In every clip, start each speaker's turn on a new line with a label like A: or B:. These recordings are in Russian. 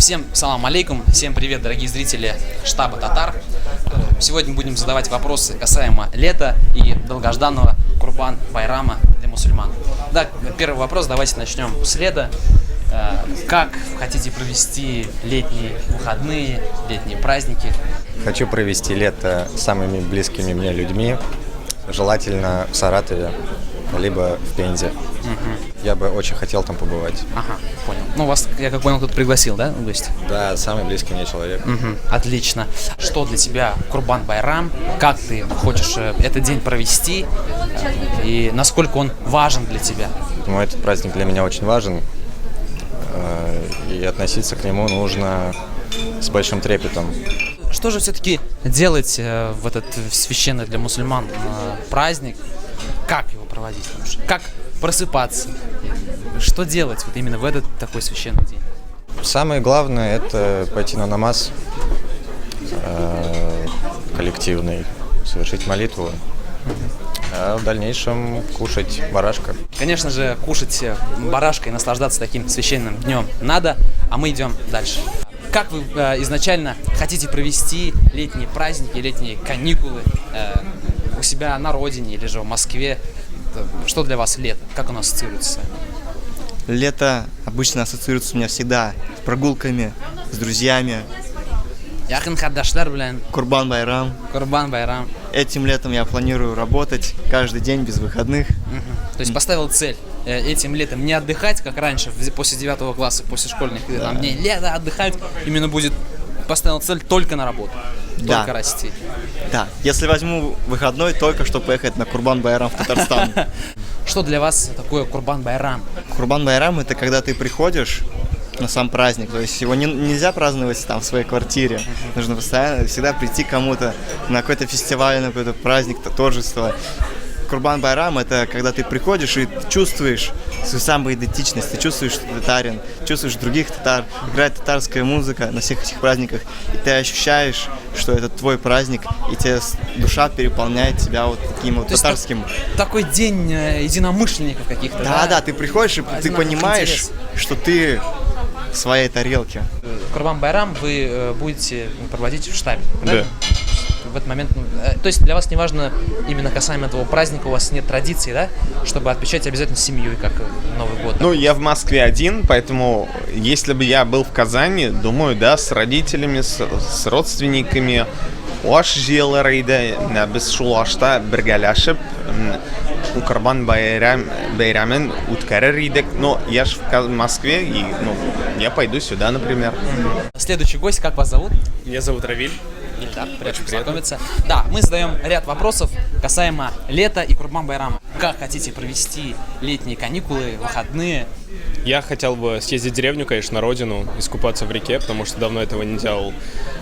A: Всем салам алейкум, всем привет, дорогие зрители штаба Татар. Сегодня будем задавать вопросы касаемо лета и долгожданного Курбан-байрама для мусульман. Да, первый вопрос, давайте начнем с лета. Как хотите провести летние выходные, летние праздники?
B: Хочу провести лето с самыми близкими мне людьми, желательно в Саратове, либо в Пензе. Я бы очень хотел там побывать.
A: Ага, понял. Ну, вас, я как понял, кто-то пригласил, да, в гости?
B: Да, самый близкий мне человек.
A: Отлично. Что для тебя Курбан-байрам? Как ты хочешь этот день провести? И насколько он важен для тебя?
B: Ну, этот праздник для меня очень важен. И относиться к нему нужно с большим трепетом.
A: Что же все-таки делать в этот священный для мусульман праздник? Как его проводить? Как просыпаться? Что делать вот именно в этот такой священный день?
B: Самое главное – это пойти на намаз коллективный, совершить молитву, а в дальнейшем кушать барашка.
A: Конечно же, кушать барашка и наслаждаться таким священным днем надо, а мы идем дальше. Как вы изначально хотите провести летние праздники, летние каникулы у себя на родине или же в Москве? Что для вас лето? Как оно ассоциируется с вами?
C: Лето обычно ассоциируется у меня всегда с прогулками, с друзьями.
A: Якын кардашлар белән
C: Курбан-байрам.
A: Курбан-байрам.
C: Этим летом я планирую работать каждый день без выходных.
A: То есть поставил цель этим летом не отдыхать, как раньше, после 9 класса, после школьных дней. Лето отдыхать, именно будет поставил цель только на работу, только расти.
C: Да, если возьму выходной, только чтобы поехать на Курбан-байрам в Татарстан.
A: Что для вас такое Курбан-байрам?
C: Курбан-байрам – это когда ты приходишь на сам праздник, то есть его нельзя праздновать там в своей квартире, нужно постоянно всегда прийти к кому-то на какой-то фестиваль, на какой-то праздник, торжество. Курбан-байрам – это когда ты приходишь и чувствуешь свою самоидентичность, ты чувствуешь, что ты татарин, чувствуешь других татар, играет татарская музыка на всех этих праздниках, и ты ощущаешь, что это твой праздник, и тебе душа переполняет тебя вот таким вот татарским.
A: Такой день единомышленников каких-то, да?
C: Да, ты приходишь, и ты понимаешь, что ты в своей тарелке.
A: Курбан-байрам вы будете проводить в штабе,
D: да?
A: В этот момент, то есть для вас не важно именно касаемо этого праздника, у вас нет традиции, да, чтобы отмечать обязательно с семьей, как Новый год?
D: Ну, я в Москве один, поэтому если бы я был в Казани, думаю, да, с родителями, с родственниками, ош җыелыр иде, без шул ашта бергәләшеп Курбан-байрамын үткәрер идек. Но я ж в Москве, и я пойду сюда, например.
A: Следующий гость, как вас зовут?
E: Меня зовут Равиль.
A: Ильдар, приятно познакомиться. Да, мы задаем ряд вопросов касаемо лета и Курбан-байрама. Как хотите провести летние каникулы, выходные?
E: Я хотел бы съездить в деревню, конечно, на родину, искупаться в реке, потому что давно этого не делал.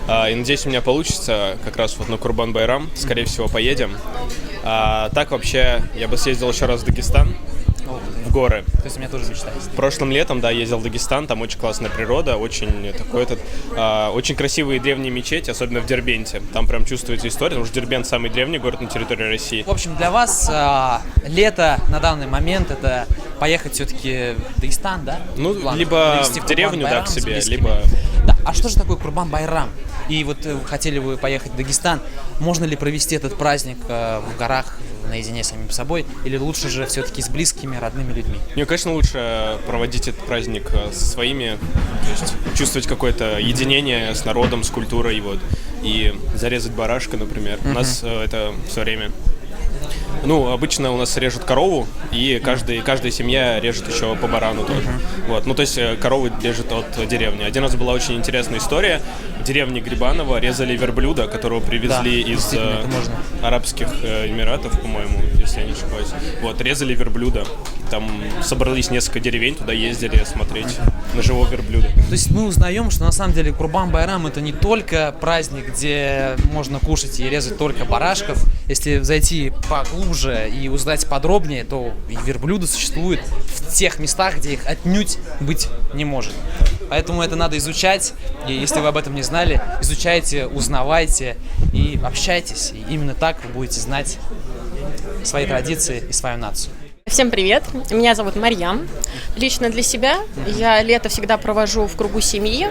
E: И надеюсь, у меня получится как раз вот на Курбан-байрам. Скорее всего, поедем. Так вообще, я бы съездил еще раз в Дагестан, в горы.
A: То есть у меня тоже мечта есть.
E: Прошлым летом, да, ездил в Дагестан, там очень классная природа, очень очень красивые древние мечети, особенно в Дербенте. Там прям чувствуется история, потому что Дербент самый древний город на территории России.
A: В общем, для вас лето на данный момент это поехать все-таки в Дагестан, да?
E: Ну, либо в деревню, да, к себе, либо...
A: Да. А что же такое Курбан-байрам? И вот хотели бы поехать в Дагестан, можно ли провести этот праздник в горах наедине с самим собой, или лучше же все-таки с близкими, родными людьми?
E: Мне, конечно, лучше проводить этот праздник со своими, то есть чувствовать какое-то единение с народом, с культурой, вот, и зарезать барашка, например. У нас это все время. Ну, обычно у нас режут корову, и каждая семья режет еще по барану тоже. Вот. Ну, то есть коровы режут от деревни. Один раз была очень интересная история. В деревне Грибаново резали верблюда, которого привезли из Арабских Эмиратов, по-моему, если я не ошибаюсь. Вот, резали верблюда. Там собрались несколько деревень, туда ездили смотреть на живого верблюда.
A: То есть мы узнаем, что на самом деле Курбан-байрам это не только праздник, где можно кушать и резать только барашков. Если зайти поглубже и узнать подробнее, то и верблюды существуют в тех местах, где их отнюдь быть не может. Поэтому это надо изучать, и если вы об этом не знали, изучайте, узнавайте и общайтесь. И именно так вы будете знать свои традиции и свою нацию.
F: Всем привет, меня зовут Марьям. Лично для себя я лето всегда провожу в кругу семьи.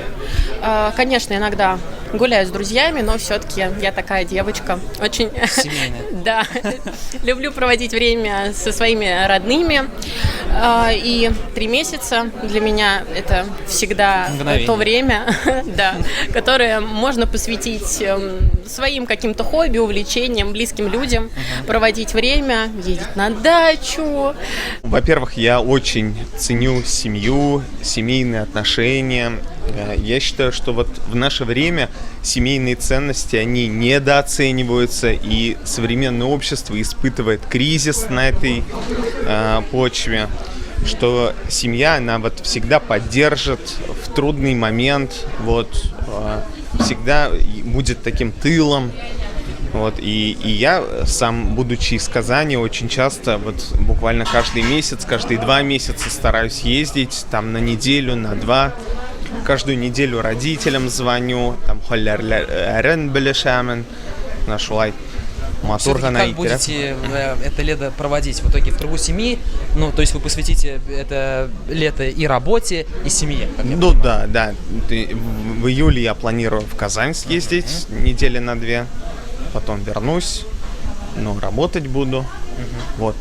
F: Конечно, иногда гуляю с друзьями, но все-таки я такая девочка, очень...
A: Семейная.
F: Да, люблю проводить время со своими родными. И 3 месяца для меня это всегда
A: Мгновение.
F: то время, да, которое можно посвятить своим каким-то хобби, увлечениям, близким людям, проводить время, ездить на дачу.
D: Во-первых, я очень ценю семью, семейные отношения. Я считаю, что вот в наше время семейные ценности, они недооцениваются, и современное общество испытывает кризис на этой почве, что семья, она вот всегда поддержит в трудный момент, вот, всегда будет таким тылом. Вот, и я сам, будучи из Казани, очень часто, вот буквально каждый месяц, каждые 2 месяца стараюсь ездить, там на неделю, на 2. Каждую неделю родителям звоню, там нашла
A: Все-таки как будете это лето проводить? В итоге в кругу семьи? Ну, то есть вы посвятите это лето и работе, и семье?
D: Ну да. В июле я планирую в Казань съездить недели на 2. Потом вернусь, но работать буду. Вот.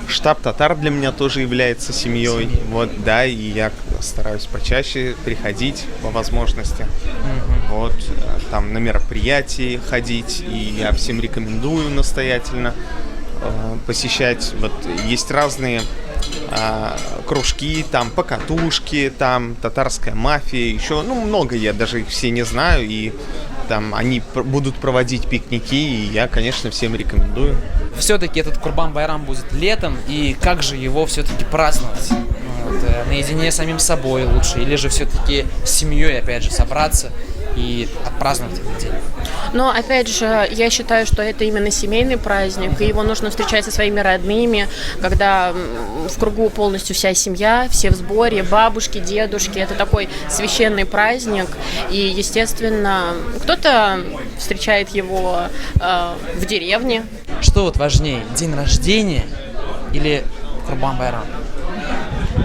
D: Штаб Татар для меня тоже является семьей. Вот, да, и я стараюсь почаще приходить по возможности. Вот, там на мероприятия ходить, и я всем рекомендую настоятельно посещать. Вот есть разные кружки, там покатушки, там татарская мафия, еще, ну, много, я даже их все не знаю, и там они будут проводить пикники, и я, конечно, всем рекомендую.
A: Все-таки этот Курбан-Байрам будет летом, и как же его все-таки праздновать? Вот, наедине с самим собой лучше, или же все-таки с семьей, опять же, собраться и отпраздновать этот день?
F: Но, опять же, я считаю, что это именно семейный праздник, и его нужно встречать со своими родными, когда в кругу полностью вся семья, все в сборе, бабушки, дедушки. Это такой священный праздник, и, естественно, кто-то встречает его в деревне.
A: Что вот важнее, день рождения или Курбан-Байрам?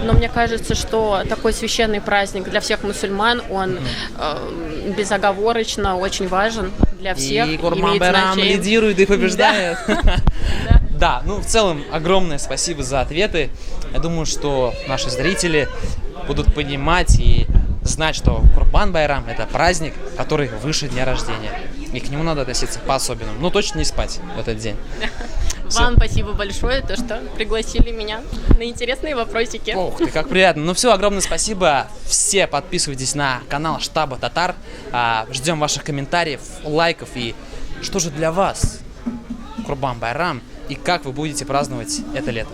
F: Но мне кажется, что такой священный праздник для всех мусульман, он безоговорочно очень важен для всех.
A: И Курбан-Байрам лидирует и побеждает. Да, ну в целом огромное спасибо за ответы. Я думаю, что наши зрители будут понимать и знать, что Курбан-Байрам — это праздник, который выше дня рождения. И к нему надо относиться по-особенному. Ну, точно не спать в этот день.
F: Вам спасибо большое, то, что пригласили меня на интересные вопросики.
A: Ох ты, как приятно. Ну все, огромное спасибо. Все подписывайтесь на канал Штаба Татар. Ждем ваших комментариев, лайков. И что же для вас Курбан-Байрам и как вы будете праздновать это лето?